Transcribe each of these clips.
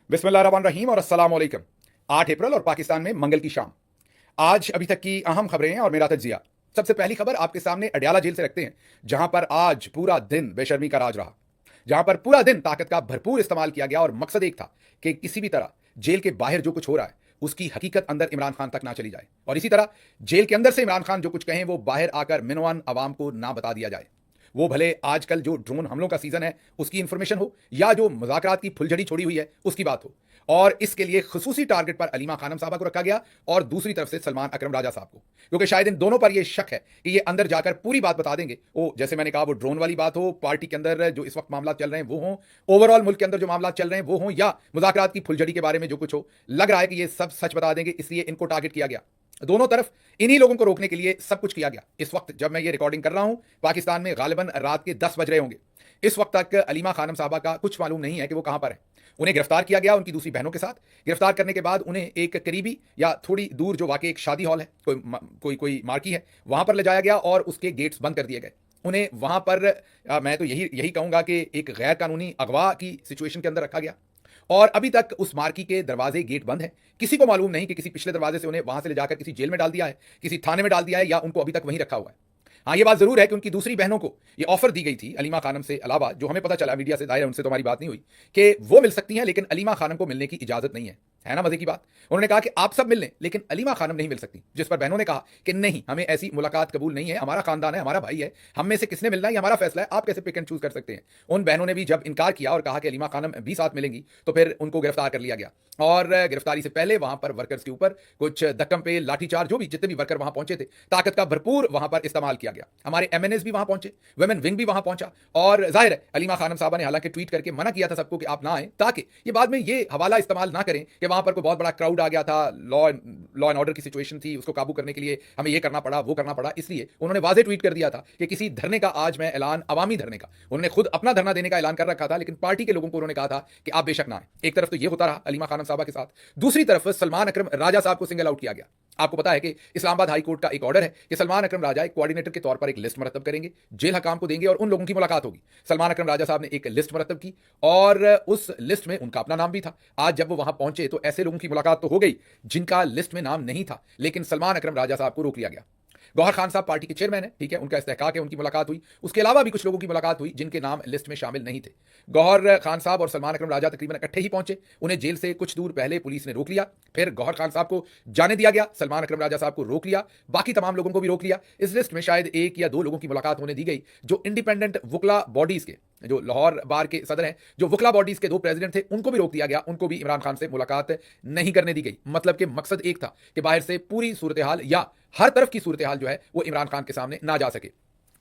बिस्मिल्लाहिर्रहमानिर्रहीम और अस्सलाम वालेकुम। 8 अप्रैल और पाकिस्तान में मंगल की शाम। आज अभी तक की अहम खबरें हैं और मेरा तज्जिया। सबसे पहली खबर आपके सामने अडयाला जेल से रखते हैं, जहां पर आज पूरा दिन बेशर्मी का राज रहा, जहां पर पूरा दिन ताकत का भरपूर इस्तेमाल किया गया और मकसद एक था कि किसी भी तरह जेल के बाहर जो कुछ हो रहा है उसकी हकीकत अंदर इमरान खान तक ना चली जाए, और इसी तरह जेल के अंदर से इमरान खान जो कुछ कहें वो बाहर आकर मिनवान अवाम को ना बता दिया जाए। वो भले आजकल जो ड्रोन हमलों का सीजन है उसकी इंफॉर्मेशन हो, या जो मुज़ाकरात की फुलझड़ी छोड़ी हुई है उसकी बात हो। और इसके लिए खसूसी टारगेट पर अलीमा खानम साहबा को रखा गया और दूसरी तरफ से सलमान अकरम राजा साहब को, क्योंकि शायद इन दोनों पर यह शक है कि ये अंदर जाकर पूरी बात बता देंगे। वो जैसे मैंने कहा, वो ड्रोन वाली बात हो, पार्टी के अंदर जो इस वक्त मामला चल रहे हैं वो हो, ओवरऑल मुल्क के अंदर जो मामला चल रहे हैं वो हो, या मुज़ाकरात की फुलझड़ी के बारे में जो कुछ हो, लग रहा है कि ये सब सच बता देंगे, इसलिए इनको टारगेट किया गया। दोनों तरफ इन्हीं लोगों को रोकने के लिए सब कुछ किया गया। इस वक्त जब मैं ये रिकॉर्डिंग कर रहा हूं, पाकिस्तान में गालिबन रात के 10 बज रहे होंगे। इस वक्त तक अलीमा खानम साहबा का कुछ मालूम नहीं है कि वो कहां पर है। उन्हें गिरफ्तार किया गया उनकी दूसरी बहनों के साथ। गिरफ्तार करने के बाद उन्हें एक करीबी या थोड़ी दूर जो वाकई एक शादी हॉल है, कोई मार्की है, वहां पर ले जाया गया और उसके गेट्स बंद कर दिए गए। उन्हें वहां पर मैं तो यही कहूंगा कि एक गैर कानूनी अगवा की सिचुएशन के अंदर रखा गया। और अभी तक उस मार्की के दरवाजे गेट बंद हैं। किसी को मालूम नहीं कि किसी पिछले दरवाजे से उन्हें वहां से ले जाकर किसी जेल में डाल दिया है, किसी थाने में डाल दिया है, या उनको अभी तक वहीं रखा हुआ है। हाँ, ये बात जरूर है कि उनकी दूसरी बहनों को ये ऑफर दी गई थी अलीमा खानम से अलावा, जो हमें पता चला मीडिया से, जाहिर है उनसे तो हमारी बात नहीं हुई, कि वो मिल सकती हैं लेकिन अलीमा खानम को मिलने की इजाजत नहीं है ना मजे की बात। उन्होंने कहा कि आप सब मिल लें लेकिन अलीमा खानम नहीं मिल सकती, जिस पर बहनों ने कहा कि नहीं, हमें ऐसी मुलाकात कबूल नहीं है, हमारा खानदान है, हमारा भाई है, हम में से किसने मिलना है ये हमारा फैसला है, आप कैसे पिक एंड चूज कर सकते हैं। उन बहनों ने भी जब इनकार किया और कहा कि अलीमा खानम भी साथ मिलेंगी, तो फिर उनको गिरफ्तार कर लिया गया। और गिरफ्तारी से पहले वहां पर वर्कर्स के ऊपर कुछ धक्कम पे लाठीचार्ज, जो भी जितने भी वर्कर वहां पहुंचे थे, ताकत का भरपूर वहां पर इस्तेमाल किया गया। हमारे एमएनएस भी वहां पहुंचे, वुमेन विंग भी वहां पहुंचा, और जाहिर है अलीमा खानम साहबा ने हालांकि ट्वीट करके मना किया था सबको कि आप ना आए, ताकि ये बाद में ये हवाला इस्तेमाल ना करें कि वहां पर कोई बहुत बड़ा क्राउड आ गया था, लॉ एंड ऑर्डर की सिचुएशन थी, उसको काबू करने के लिए हमें ये करना पड़ा, वो करना पड़ा। इसलिए उन्होंने वाज़ेह ट्वीट कर दिया था कि किसी धरने का आज मैं ऐलान, अवामी धरने का, उन्होंने खुद अपना धरना देने का ऐलान कर रखा था, लेकिन पार्टी के लोगों को उन्होंने कहा था कि आप बेशक ना आए। एक तरफ तो ये होता रहा अलीमा खानम साहबा के साथ, दूसरी तरफ सलमान अकरम राजा साहब को सिंगल आउट किया गया। आपको पता है कि इस्लामाबाद हाई कोर्ट का एक ऑर्डर है कि सलमान अकरम राजा एक कोऑर्डिनेटर के तौर पर एक लिस्ट मरतब करेंगे, जेल हकाम को देंगे और उन लोगों की मुलाकात होगी। सलमान अकरम राजा साहब ने एक लिस्ट मरतब की और उस लिस्ट में उनका अपना नाम भी था। आज जब वो वहां पहुंचे तो ऐसे लोगों की मुलाकात तो हो गई जिनका लिस्ट में नाम नहीं था, लेकिन सलमान अकरम राजा साहब को रोक लिया गया। गौहर खान साहब पार्टी के चेयरमैन है, ठीक है, उनका इस्तेहकाक है, उनकी मुलाकात हुई। उसके अलावा भी कुछ लोगों की मुलाकात हुई जिनके नाम लिस्ट में शामिल नहीं थे। गौहर खान साहब और सलमान अकरम राजा तकरीबन इकट्ठे ही पहुंचे। उन्हें जेल से कुछ दूर पहले पुलिस ने रोक लिया, फिर गौहर खान साहब को जाने दिया गया, सलमान अकरम राजा साहब को रोक लिया, बाकी तमाम लोगों को भी रोक लिया। इस लिस्ट में शायद एक या दो लोगों की मुलाकात होने दी गई, जो इंडिपेंडेंट वुकला बॉडीज के, जो लाहौर बार के सदर हैं, जो वुकला बॉडीज के दो प्रेसिडेंट थे, उनको भी रोक दिया गया, उनको भी इमरान खान से मुलाकात नहीं करने दी गई। मतलब कि मकसद एक था कि बाहर से पूरी सूरत हाल या हर तरफ की सूरत हाल जो है वो इमरान खान के सामने ना जा सके।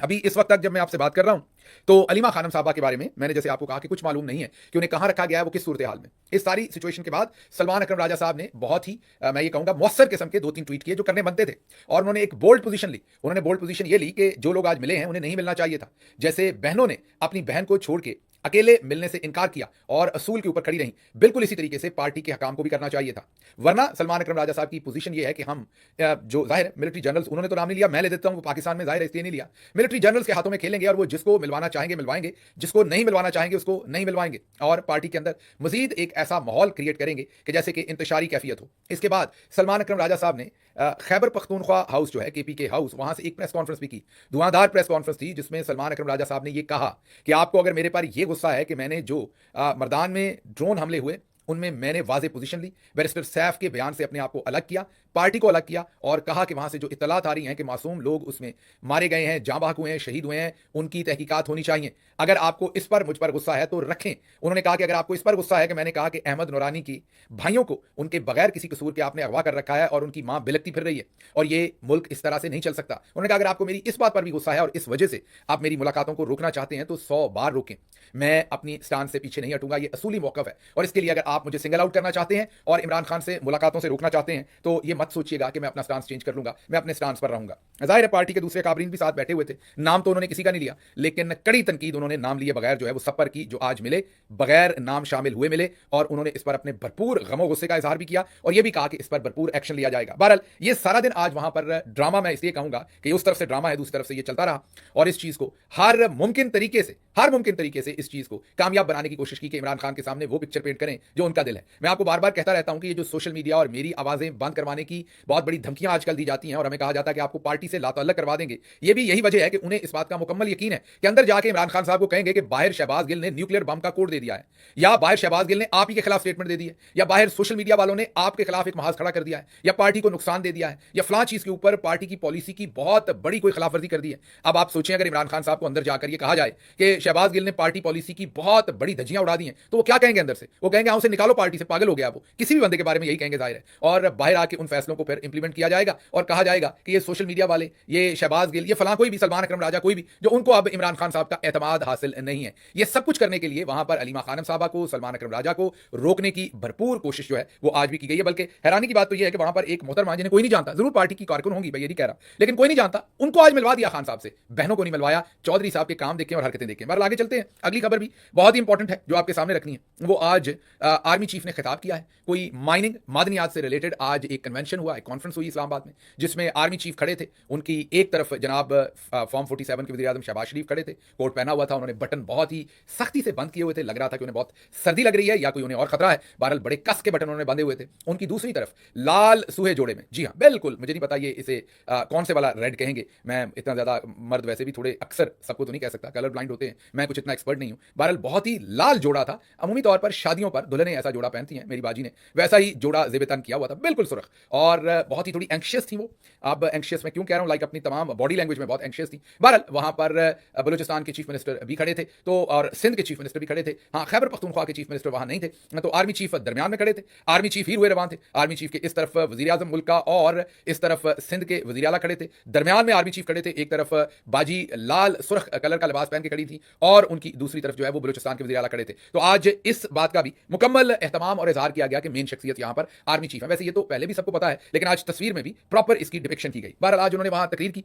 अभी इस वक्त तक जब मैं आपसे बात कर रहा हूं तो अलीमा खानम साहबा के बारे में मैंने जैसे आपको कहा कि कुछ मालूम नहीं है कि उन्हें कहां रखा गया है, वो किस सूरत हाल में। इस सारी सिचुएशन के बाद सलमान अकरम राजा साहब ने बहुत ही मैं ये कहूंगा मौसर किस्म के 2-3 ट्वीट किए जो करने बनते थे, और उन्होंने एक बोल्ड पोजीशन ली। उन्होंने बोल्ड पोजीशन ये ली कि जो लोग आज मिले हैं उन्हें नहीं मिलना चाहिए था। जैसे बहनों ने अपनी बहन को छोड़ के अकेले मिलने से इनकार किया और असूल के ऊपर खड़ी रही, बिल्कुल इसी तरीके से पार्टी के हकाम को भी करना चाहिए था। वरना सलमान अकरम राजा साहब की पोजीशन ये है कि हम जो जाहिर मिलिट्री जनरल्स, उन्होंने तो नाम नहीं लिया, मैं ले देता हूं, पाकिस्तान में जाहिर है इसलिए नहीं लिया, मिलिट्री जनरल्स के हाथों में खेलेंगे और वो जिसको मिलवाना चाहेंगे मिलवाएंगे, जिसको नहीं मिलवाना चाहेंगे उसको नहीं मिलवाएंगे, और पार्टी के अंदर मजीद एक ऐसा माहौल क्रिएट करेंगे कि जैसे कि इंतशारी कैफियत हो। इसके बाद सलमान अकरम राजा साहब ने खैबर पख्तूनख्वा हाउस जो है, केपीके हाउस, वहां से एक प्रेस कॉन्फ्रेंस भी की, धुआंधार प्रेस कॉन्फ्रेंस थी, जिसमें सलमान अकरम राजा साहब ने यह कहा कि आपको अगर मेरे पर यह गुस्सा है कि मैंने जो मर्दान में ड्रोन हमले हुए उनमें मैंने वाज़ेह पोजीशन ली, बैरिस्टर सैफ के बयान से अपने आप को अलग किया, पार्टी को अलग किया, और कहा कि वहां से जो इत्तलात आ रही हैं कि मासूम लोग उसमें मारे गए हैं, जाँ बहक हुए हैं, शहीद हुए हैं, उनकी तहकीकात होनी चाहिए। अगर आपको इस पर मुझ पर गुस्सा है तो रखें। उन्होंने कहा कि अगर आपको इस पर गुस्सा है कि मैंने कहा कि अहमद नूरानी की भाइयों को उनके बगैर किसी कसूर के आपने अगवा कर रखा है और उनकी मां बिलकती फिर रही है और ये मुल्क इस तरह से नहीं चल सकता। उन्होंने कहा अगर आपको मेरी इस बात पर भी गुस्सा है और इस वजह से आप मेरी मुलाकातों को रोकना चाहते हैं तो 100 बार रोकें, मैं अपनी स्टांस से पीछे नहीं हटूंगा, ये असूली मौकफ है। और इसके लिए अगर आप मुझे सिंगल आउट करना चाहते हैं और इमरान खान से मुलाकातों से रोकना चाहते हैं तो ये मत सोचिएगा कि मैं अपना स्टांस चेंज कर लूंगा, मैं अपने स्टांस पर रहूंगा। जाहिर है पार्टी के दूसरे काबरीन भी साथ बैठे हुए थे, नाम तो उन्होंने किसी का नहीं लिया, लेकिन कड़ी तनकीद उन्होंने नाम लिए बगैर जो है वो सब पर की, जो आज मिले बगैर नाम शामिल हुए मिले, और उन्होंने इस पर अपने भरपूर गमो गुस्से का इजहार भी किया और यह भी कहा कि इस पर भरपूर एक्शन लिया जाएगा। बहरहाल ये सारा दिन आज वहां पर ड्रामा, मैं इसलिए कहूंगा कि उस तरफ से ड्रामा है, दूसरी तरफ से ये चलता रहा, और इस चीज को हर मुमकिन तरीके से हर मुमकिन तरीके से इस चीज को कामयाब बनाने की कोशिश की कि इमरान खान के सामने वो पिक्चर पेंट करें जो उनका दिल है। मैं आपको बार बार कहता रहता हूं कि ये जो सोशल मीडिया और मेरी आवाजें बंद करवाने की बहुत बड़ी धमकियां आजकल दी जाती हैं और हमें कहा जाता है कि आपको पार्टी से लातअल्लक करवा देंगे, ये भी यही वजह है कि उन्हें इस बात का मुकम्मल यकीन है कि अंदर जाके इमरान खान साहब को कहेंगे कि बाहर शहबाज गिल ने न्यूक्लियर बम का कोड दे दिया है, या बाहर शहबाज गिल ने आप ही के खिलाफ स्टेटमेंट दे दी है, या बाहर सोशल मीडिया वालों ने आपके खिलाफ एक महाज खड़ा कर दिया है, या पार्टी को नुकसान दे दिया है, या फलां चीज के ऊपर पार्टी की पॉलिसी की बहुत बड़ी कोई खिलाफवर्जी कर दी है। अब आप सोचें अगर इमरान खान साहब को अंदर जाकर ये कहा जाए कि शहबाज गिल ने पार्टी पॉलिसी की बहुत बड़ी धज्जियां उड़ा दी हैं, तो वो क्या कहेंगे अंदर से? वो कहेंगे उसे निकालो पार्टी से, पागल हो गया वो। किसी भी बंदे के बारे में यही कहेंगे जाहिर है, और बाहर आके उन फैसलों को फिर इंप्लीमेंट किया जाएगा और कहा जाएगा कि ये सोशल मीडिया वाले, ये शहबाज गिल, ये फलां कोई भी, सलमान अकरम राजा, कोई भी, जो उनको अब इमरान खान साहब का एतमाद हासिल नहीं है। ये सब कुछ करने के लिए वहां पर अलीमा खानम साहबा को, सलमान अकरम राजा को रोकने की भरपूर कोशिश जो है वो आज भी की गई है। बल्कि हैरानी की बात तो यह है कि वहां पर एक मोहतरमा जिन्हें कोई नहीं जानता, जरूर पार्टी की कारकुन होंगी, मैं ये नहीं कह रहा, लेकिन कोई नहीं जानता, उनको आज मिलवा दिया खान साहब से। बहनों को नहीं मिलवाया। चौधरी साहब के काम देखें और हरकतें देखें। बार आगे चलते हैं, अगली खबर भी बहुत ही इंपॉर्टेंट है जो आपके सामने रखनी है। वो आज आर्मी चीफ ने खिताब किया है, कोई माइनिंग मादनियात से रिलेटेड आज एक कन्वेंशन हुआ, एक कॉन्फ्रेंस हुई इस्लामाबाद में, जिसमें आर्मी चीफ खड़े थे। उनकी एक तरफ जनाब फॉर्म 47 के वज़ीर आज़म शहबाज शरीफ खड़े थे, कोट पहना हुआ था, उन्होंने बटन बहुत ही सख्ती से बंद किए हुए थे, लग रहा था कि उन्हें बहुत सर्दी लग रही है या कोई उन्हें और खतरा है। बहरहाल बड़े कस के बटन उन्होंने बंधे हुए थे। उनकी दूसरी तरफ लाल सूहे जोड़े में, जी हाँ बिल्कुल, मुझे नहीं पता ये इसे कौन से वाला रेड कहेंगे, मैं इतना ज्यादा, मर्द वैसे भी थोड़े अक्सर सबको तो नहीं कह सकता, कलर ब्लाइंड होते हैं, मैं कुछ इतना एक्सपर्ट नहीं हूं। बहरहाल बहुत ही लाल जोड़ा था। अमूमी तौर पर शादियों पर दुल्हनें ऐसा जोड़ा पहनती हैं, मेरी बाजी ने वैसा ही जोड़ा ज़ेब-ए-तन किया हुआ था, बिल्कुल सुर्ख, और बहुत ही थोड़ी एंशियस थी वो। अब एंशियस मैं क्यों कह रहा हूं, लाइक अपनी तमाम बॉडी लैंग्वेज में बहुत एंशियस थी। बहरहाल वहां पर बलूचिस्तान के चीफ मिनिस्टर भी खड़े थे, तो और सिंध के चीफ मिनिस्टर भी खड़े थे। हाँ, खैबर पख्तूनख्वा के चीफ मिनिस्टर वहां नहीं थे, तो आर्मी चीफ दरमियान में खड़े थे। आर्मी चीफ ही हुए रवान थे। आर्मी चीफ के इस तरफ वजीर आजम मुल्क का और इस तरफ सिंध के वजीर आला खड़े थे। दरमियान में आर्मी चीफ खड़े थे, एक तरफ बाजी लाल सुर्ख कलर का लिबास पहन के खड़ी थी और उनकी दूसरी तरफ जो है वो बलूचिस्तान के वजीर आला खड़े थे। तो आज इस बात का भी मुकम्मल एहतमाम और इजहार किया गया कि मेन शख्सियत यहां पर आर्मी चीफ है। वैसे ये तो पहले भी सबको पता है, लेकिन आज तस्वीर में भी प्रॉपर इसकी डिपिक्शन की गई। बहरहाल आज उन्होंने वहां तकरीर की।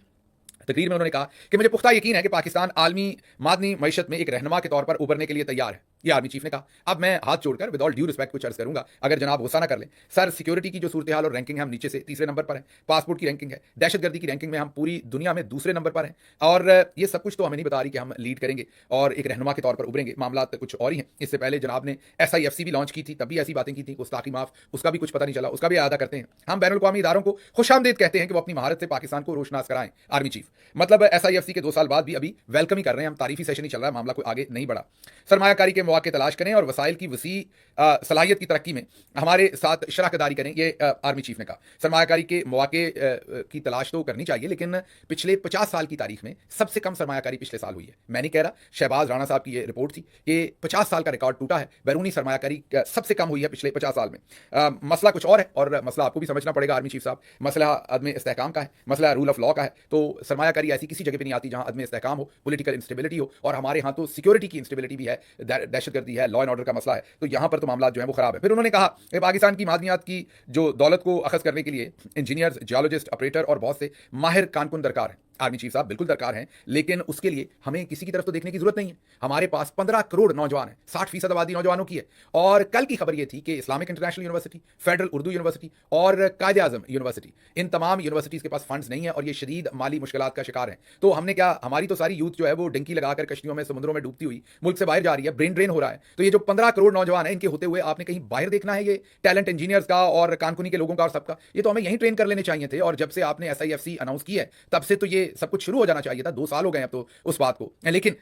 तकरीर में उन्होंने कहा कि मुझे पुख्ता यकीन है कि पाकिस्तान आलमी मादनी मईशत में एक रहनुमा के तौर पर उभरने के लिए तैयार है। ये आर्मी चीफ ने कहा। अब मैं हाथ जोड़कर विद ऑल ड्यू रिस्पेक्ट कुछ अर्ज करूंगा, अगर जनाब गुस्सा ना कर लें। सर, सिक्योरिटी की जो सूरत हाल और रैंकिंग है, हम नीचे से तीसरे नंबर पर हैं। पासपोर्ट की रैंकिंग है, दहशतगर्दी की रैंकिंग में हम पूरी दुनिया में दूसरे नंबर पर हैं, और ये सब कुछ तो हमें नहीं बता रही कि हम लीड करेंगे और एक रहनुमा के तौर पर उभरेंगे। मामला कुछ और ही है। इससे पहले जनाब ने SIFC भी लॉन्च की थी, तब भी ऐसी बातें की थी, गुस्ताखी माफ, उसका भी कुछ पता नहीं चला, उसका भी अदा करते हैं। हम बैनुल अक़वामी इदारों को खुशामदीद कहते हैं कि वो अपनी महारत से पाकिस्तान को रोशनास कराएं। आर्मी चीफ मतलब SIFC के 2 साल बाद भी अभी वेलकम ही कर रहे हैं हम, तारीफी सेशन ही चल रहा है, मामला कोई आगे नहीं बढ़ा। सरमायाकारी के मौके तलाश करें और वसाइल की वसी सलाहियत की तरक्की में हमारे साथ शराकदारी करें, ये आर्मी चीफ ने कहा। सरमायाकारी के मौके की तलाश तो करनी चाहिए, लेकिन पिछले 50 साल की तारीख में सबसे कम सरमायाकारी पिछले साल हुई है। मैं नहीं कह रहा, शहबाज राणा साहब की ये रिपोर्ट थी कि 50 साल का रिकॉर्ड टूटा है, बैरूनी सरमायाकारी सबसे कम हुई है पिछले 50 साल में। मसला कुछ और है, और मसला आपको भी समझना पड़ेगा आर्मी चीफ साहब। मसला अदम इस्तेहकाम का है, मसला रूल ऑफ लॉ का है। तो सरमायाकारी ऐसी किसी जगह पर नहीं आती जहां अदम इस्तेहकाम हो, पॉलिटिकल इंस्टेबिलिटी हो, और हमारे यहाँ तो सिक्योरिटी की इंस्टेबिलिटी भी है, दहशतगर्दी है, लॉ एंड ऑर्डर का मसला है। तो यहाँ पर तो मामला जो है वो खराब है। फिर उन्होंने कहा कि पाकिस्तान की मादनियात की जो दौलत को अखज़ करने के लिए इंजीनियर्स, जियोलॉजिस्ट, ऑपरेटर और बहुत से माहिर कारकुन दरकार हैं। आर्मी चीफ साहब बिल्कुल दरकार हैं, लेकिन उसके लिए हमें किसी की तरफ तो देखने की जरूरत नहीं है। हमारे पास 15 करोड़ नौजवान हैं, 60% आबादी नौजवानों की है। और कल की खबर यह थी कि Islamic international university, federal Urdu university और कायदे आजम यूनिवर्सिटी, इन तमाम यूनिवर्सिटीज़ के पास फंड्स नहीं है और ये शदीद माली मुश्किलात का शिकार हैं। तो हमने क्या, हमारी तो सारी यूथ जो है वो डंकी लगाकर कश्तियों में, समुद्रों में डूबती हुई मुल्क से बाहर जा रही है, ब्रेन ड्रेन हो रहा है। तो ये जो 15 करोड़ नौजवान हैं, इनके होते हुए आपने कहीं बाहर देखना है ये टैलेंट इंजीनियर्स का और कानकुनी के लोगों का और सबका? ये तो हमें यहीं ट्रेन कर लेने चाहिए थे। और जब से आपने SIFC अनाउंस की है, तब से तो ये सब कुछ शुरू हो जाना चाहिए था। 2 साल हो गए अब तो उस बात को, लेकिन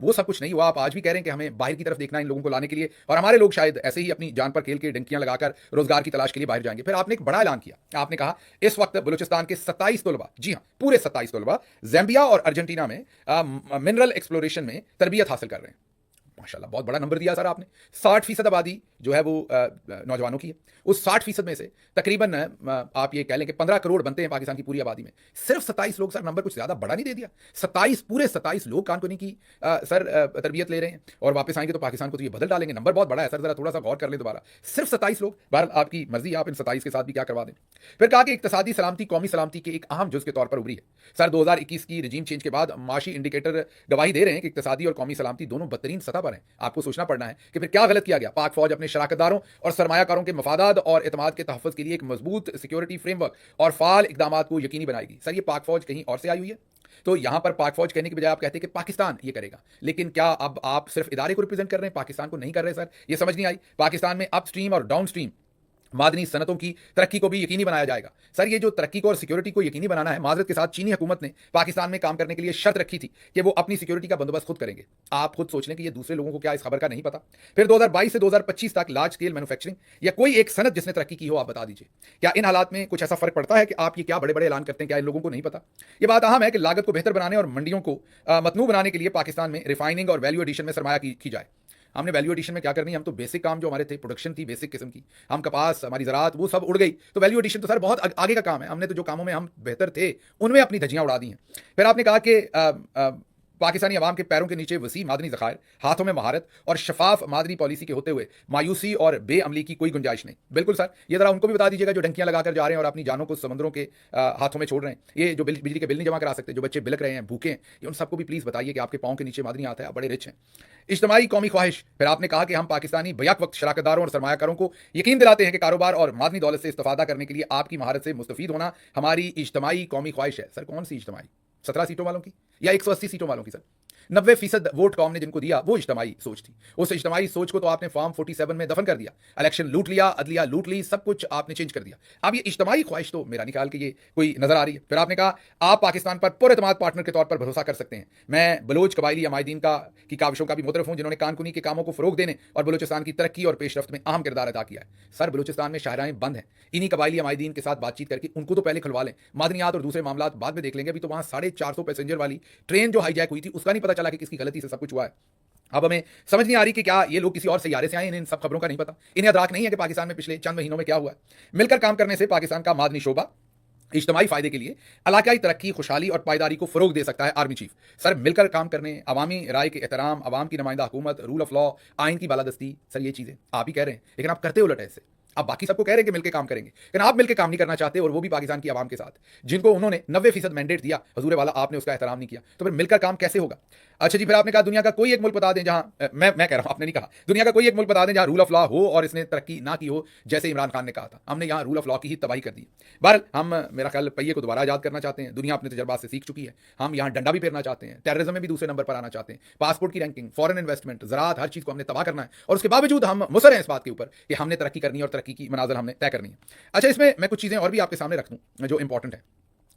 वो सब कुछ नहीं हुआ। आप आज भी कह रहे हैं कि हमें बाहर की तरफ देखना है इन लोगों को लाने के लिए, और हमारे लोग शायद ऐसे ही अपनी जान पर खेल के डंकियां लगाकर रोजगार की तलाश के लिए बाहर जाएंगे। फिर आपने एक बड़ा ऐलान किया, आपने कहा इस वक्त बलूचिस्तान के 27 तलबा, जी हाँ पूरे 27 तलबा, ज़ैम्बिया और अर्जेंटीना में मिनरल एक्सप्लोरेशन में तरबियत हासिल कर रहे हैं। माशाल्लाह, बहुत बड़ा नंबर दिया सर आपने। 60% आबादी जो है वो नौजवानों की है। उस 60% में से तकरीबन आप ये कह लें कि 15 करोड़ बनते हैं पाकिस्तान की पूरी आबादी में। सिर्फ 27 लोग, सर नंबर कुछ ज़्यादा बड़ा नहीं दे दिया? 27, पूरे 27 लोग कानकुनी की सर तरबियत ले रहे हैं, और वापस आएंगे तो पाकिस्तान को तो ये बदल डालेंगे। नंबर बहुत बड़ा है सर, जरा थोड़ा सा गौर कर लें दोबारा। सिर्फ 27 लोग। बहरहाल आपकी मर्जी, आप इन 27 के साथ भी क्या करवा दें। फिर कहा कि इक्तिसादी सलामती कौमी सलामती के एक अहम जुज़ के तौर पर उभरी है। सर 2021 की रजीम चेंज के बाद माशी इंडिकेटर गवाही दे रहे हैं कि इक्तिसादी और कौमी सलामती दोनों बदतरीन सतह पर हैं। आपको सोचना पड़ना है कि फिर क्या गलत किया गया। पाक फौज अपने शराकतदारों और सरमायाकारों के मफादात और एतमाद के तहफ़्फ़ुज़ के लिए एक मजबूत सिक्योरिटी फ्रेमवर्क और फाल इकदामात को यकीनी बनाएगी। सर ये पाक फौज कहीं और से आई हुई है? तो यहां पर पाक फौज कहने की बजाय आप कहते हैं कि पाकिस्तान ये करेगा। लेकिन क्या अब आप सिर्फ इदारे को रिप्रेजेंट कर रहे हैं, पाकिस्तान को नहीं कर रहे? सर ये समझ नहीं आई। पाकिस्तान में अपस्ट्रीम और डाउनस्ट्रीम मादनी सनतों की तरक्की को भी यकीनी बनाया जाएगा। सर ये जो तरक्की को और सिक्योरिटी को यकीनी बनाना है, माजरत के साथ चीनी हुकूमत ने पाकिस्तान में काम करने के लिए शर्त रखी थी कि वो अपनी सिक्योरिटी का बंदोबस्त खुद करेंगे। आप खुद सोच लें कि ये दूसरे लोगों को क्या इस खबर का नहीं पता? फिर 2022 से 2025 तक लार्ज स्केल मैन्युफैक्चरिंग या कोई एक सनत जिसने तरक्की की हो, आप बता दीजिए। क्या इन हालात में कुछ ऐसा फर्क पड़ता है कि आप ये क्या बड़े बड़े ऐलान करते हैं, क्या इन लोगों को नहीं पता? ये बात अहम है कि लागत को बेहतर बनाने और मंडियों को मतनू बनाने के लिए पाकिस्तान में रिफाइनिंग और वैल्यू एडिशन में सरमाया की जाए। हमने वैल्यू एडिशन में क्या करनी है? हम तो बेसिक काम जो हमारे थे, प्रोडक्शन थी बेसिक किस्म की, हम कपास, हमारी ज़रात, वो सब उड़ गई। तो वैल्यू एडिशन तो सर बहुत आगे का काम है। हमने तो जो कामों में हम बेहतर थे उनमें अपनी धज्जियां उड़ा दी हैं। फिर आपने कहा कि पाकिस्तानी अवाम के पैरों के नीचे वसी मादनी ज़खायर, हाथों में महारत और शफाफ मादनी पॉलिसी के होते हुए मायूसी और बेअमली की कोई गुंजाइश नहीं। बिल्कुल सर, ये जरा उनको भी बता दीजिएगा जो डंकियां लगाकर जा रहे हैं और अपनी जानों को समंदरों के हाथों में छोड़ रहे हैं। ये जो बिजली के बिल नहीं जमा करा सकते, जो बच्चे बिलक रहे हैं, भूखे हैं, ये उन सबको भी प्लीज़ बताइए कि आपके पाँव के नीचे मादनी आता है, आप बड़े रिच हैं। इज्तमाई कौमी ख्वाहिश, फिर आपने कहा कि हम पाकिस्तानी बैक वक्त शराकतदारों और सरमायाकारों को यकीन दिलाते हैं कि कारोबार और मादनी दौलत से इस्तेफादा करने के लिए आपकी महारत से मुस्तफीद होना हमारी इज्तमाई कौमी ख्वाहिश है। सर कौन सी इज्तमाई? 17 सीटों वालों की या 180 सीटों वालों की? सर 90% वोट कौम ने जिनको दिया वो इज्तमाई सोच थी। उस इज्तमाई सोच को तो आपने फॉर्म 47 में दफन कर दिया, इलेक्शन लूट लिया, अदलिया लूट ली, सब कुछ आपने चेंज कर दिया। अब ये इज्तमाई ख्वाहिश तो मेरा निकाल के ये कोई नजर आ रही है। फिर आपने कहा आप पाकिस्तान पर पुरएतमाद पार्टनर के तौर पर भरोसा कर सकते हैं। मैं बलोच कबायली अमायदीन की काविशों का भी मुतरफ हूं जिन्होंने कानकुनी के कामों को फरोग देने और बलोचिस्तान की तरक्की और पेशरफ्त में अहम किरदार अदा किया है। सर बलोचिस्तान में शाहराएं बंद हैं, इन्हीं कबायली अमायदीन के साथ बातचीत करके उनको तो पहले खुलवा लें, मादनियात और दूसरे मामला बाद में देख लेंगे। अभी तो वहां 450 पैसेंजर वाली ट्रेन जो हाईजैक हुई थी उसका नहीं पता चला कि किसकी गलती से सब कुछ हुआ है। अब हमें समझ नहीं आ रही कि क्या ये लोग किसी और सैयारे से आए, इन्हें इन सब खबरों का नहीं पता, इन्हें अदराक नहीं है कि पाकिस्तान में पिछले चंद महीनों में क्या हुआ है। मिलकर काम करने से पाकिस्तान का मादनी शोबा इज्तमाई फायदे के लिए इलाकाई तरक्की, खुशहाली और पायदारी को फरोग दे सकता है। आर्मी चीफ सर मिलकर काम करने, अवामी राय के एहतराम, अवाम की नुमाइंदा हुकूमत, रूल ऑफ लॉ, आइन की बालादस्ती, सर ये चीजें आप ही कह रहे हैं लेकिन आप करते उलट है इससे। आप बाकी सबको कह रहे हैं कि मिलकर काम करेंगे, लेकिन आप मिलकर काम नहीं करना चाहते, और वो भी पाकिस्तान की आवाम के साथ जिनको उन्होंने 90% मैंडेट दिया, हजूर वाला आपने उसका एहतराम नहीं किया। तो फिर मिलकर काम कैसे होगा? अच्छा जी, फिर आपने कहा दुनिया का कोई एक मुल्क बता दें जहां मैं कह रहा हूं, आपने नहीं कहा, दुनिया का कोई एक मुल्क बता दें जहां रूल ऑफ लॉ हो और इसने तरक्की ना की हो, जैसे इमरान खान ने कहा था। हमने यहां रूल ऑफ लॉ की ही तबाही कर दी। बहरहाल हम मेरा ख्याल पहिए को दोबारा आजाद करना चाहते हैं। दुनिया अपने तजर्बात से सीख चुकी है। हम यहां डंडा भी फेरना चाहते हैं, टेररिज्म में भी दूसरे नंबर पर आना चाहते हैं, पासपोर्ट की रैंकिंग, फॉरेन इन्वेस्टमेंट, ज़राअत, हर चीज़ को हमने तबाह करना है, और उसके बावजूद हम मुसर हैं इस बात के ऊपर कि हमने तरक्की करनी है और तरक्की की मनाजिल हमने तय करनी है। अच्छा, इसमें मैं कुछ चीज़ें और भी आपके सामने रख दूं जो इंपॉर्टेंट है,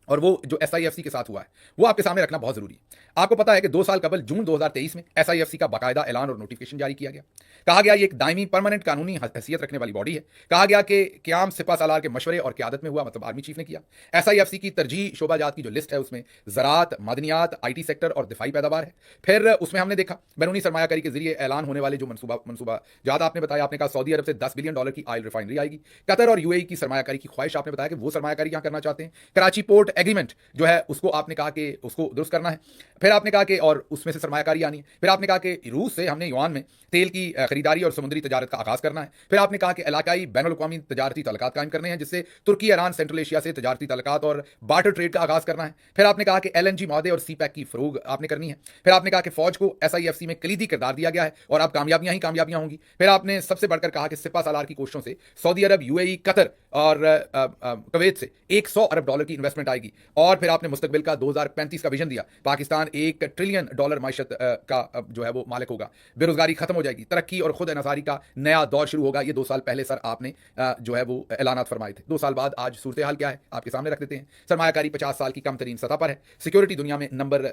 और वो जो SIFC के साथ हुआ है वो आपके सामने रखना बहुत जरूरी है। आपको पता है कि 2 साल कबल जून 2023 में SIFC का बाकायदा ऐलान और नोटिफिकेशन जारी किया गया। कहा गया ये एक दायमी परमानेंट कानूनी हैसियत रखने वाली बॉडी है। कहा गया कि क्याम सिपा सालार के मशवरे और क़यादत में हुआ, मतलब आर्मी चीफ ने किया। SIFC की तरजीह शोबाजात की जो लिस्ट है उसमें ज़राअत, मादनियात, IT सेक्टर और दिफाई पैदावार है। फिर उसमें हमने देखा बैरूनी सरमायाकारी के जरिए ऐलान होने वाले जो मनसूबा जात आपने बताया। आपने कहा सऊदी अरब से $10 बिलियन की ऑयल रिफाइनरी आएगी। कतर और UAE की सरमायाकारी की ख्वाहिश आपने बताया कि वो सरमायाकारी यहाँ करना चाहते हैं। कराची पोर्ट एग्रीमेंट जो है उसको आपने कहा कि उसको दुरुस्त करना है। फिर आपने कहा कि और उसमें से सरमायाकारी आनी है। फिर आपने कहा कि रूस से हमने युआन में तेल की खरीदारी और समुद्री तजारत का आगाज करना है। फिर आपने कहा कि इलाकाई बैनुल-अक़वामी तजारती तल्लुकात कायम करने हैं, जिससे तुर्की, ईरान, सेंट्रल एशिया से तजारती तल्लुकात और बार्टर ट्रेड का आगाज करना है। फिर आपने कहा कि LNG मादे और CPEC की फरोग आपने करनी है। फिर आपने कहा कि फौज को SIFC में कलीदी किरदार दिया गया है और अब कामयाबियां ही कामयाबियां होंगी। फिर आपने सबसे बढ़कर कहा कि सिपा सालार की कोशिशों से सऊदी अरब, UAE, कतर और कुवैत से $100 अरब की इन्वेस्टमेंट आएगी। और फिर आपने मुस्तकबिल का 2035 का विजन दिया। पाकिस्तान $1 ट्रिलियन माइशत का जो है वो मालिक होगा। बेरोजगारी खत्म हो जाएगी, तरक्की और खुद एनसारी का नया दौर शुरू होगा। ये 2 साल पहले सर आपने जो है वो ऐलानात फरमाए थे। 2 साल बाद आज सूरत हाल क्या है आपके सामने रख देते हैं। सरमायाकारी 50 साल की कम तरीन सतह पर है। सिक्योरिटी दुनिया में नंबर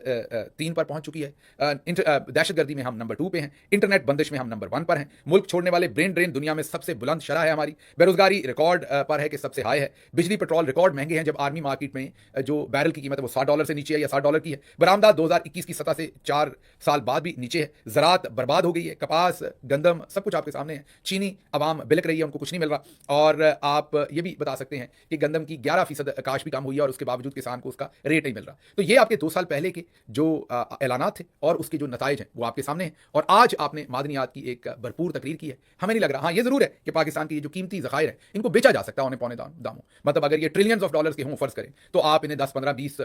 3 पर पहुंच चुकी है। दहशतगर्दी में हम नंबर 2 पे हैं। इंटरनेट बंदिश में हम नंबर 1 पर हैं। मुल्क छोड़ने वाले ब्रेन ड्रेन दुनिया में सबसे बुलंद शरह है हमारी। बेरोजगारी रिकॉर्ड पर है कि सबसे हाई है। बिजली पेट्रोल रिकॉर्ड महंगे हैं, जब आर्मी मार्केट में जो बैरल की कीमत है वो $60 से नीचे है या $60 की है। बरामदात 2021 की सतह से 4 साल बाद भी नीचे है। ज़राअत बर्बाद हो गई है। कपास, गंदम सब कुछ आपके सामने है। चीनी अवाम बिलक रही है, उनको कुछ नहीं मिल रहा। और आप ये भी बता सकते हैं कि गंदम की 11% काश भी कम हुई है और उसके बावजूद किसान को उसका रेट नहीं मिल रहा। तो ये आपके 2 साल पहले के जो ऐलानात थे और उसके जो नताइज हैं वो आपके सामने हैं। और आज आपने मादनियात की एक भरपूर तकरीर की है। हमें नहीं लग रहा, हाँ ये जरूर है कि पाकिस्तान की जो कीमती ज़खायर है इनको बेचा जा सकता है औने पौने दामों। मतलब अगर ये ट्रिलियंस ऑफ डॉलर्स के हों फर्ज करें, तो आप इन्हें 10, 15, 20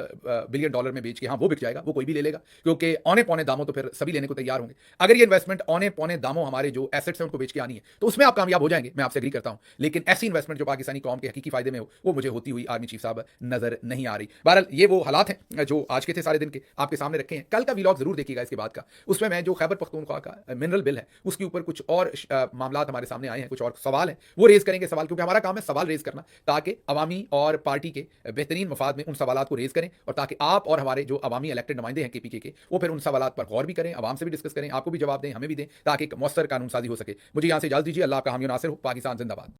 बिलियन डॉलर में बेच के, हाँ वो बिक जाएगा, वो कोई भी ले लेगा, क्योंकि औने पौने दामों तो फिर सभी लेने को तैयार होंगे। अगर ये इन्वेस्टमेंट औने पौने दामों हमारे जो एसेट्स हैं उनको बेच के आनी है, तो उसमें आप कामयाब हो जाएंगे, मैं आपसे एग्री करता हूं। लेकिन ऐसी इन्वेस्टमेंट जो पाकिस्तानी कौम के हकीकी फायदे में हो, वो मुझे होती हुई आर्मी चीफ साहब नजर नहीं आ रही। बहरहाल ये वो हालात हैं जो आज के थे सारे दिन के, आपके सामने रखे हैं। कल का व्लॉग जरूर देखिएगा इसके बाद का, उसमें मैं जो खैबर पख्तूनख्वा का मिनरल बिल है उसके ऊपर कुछ और मामलात हमारे सामने आए हैं, कुछ और सवाल हैं, वो रेज करेंगे सवाल, क्योंकि हमारा काम है सवाल रेज करना, ताकि अवामी और पार्टी के बेहतरीन मफाद में उन सवालात को रेज करें, और ताकि आप और हमारे जो अवामी इलेक्टेड नुमाइंदे हैं केपीके के, वो फिर उन सवालात पर गौर भी करें, आवाम से भी डिस्कस करें, आपको भी जवाब दें, हमें भी दें, ताकि एक मौसर कानून साजी हो सके। मुझे यहां से इजाजत दीजिए। अल्लाह आपका हामी नासिर हो। पाकिस्तान जिंदाबाद।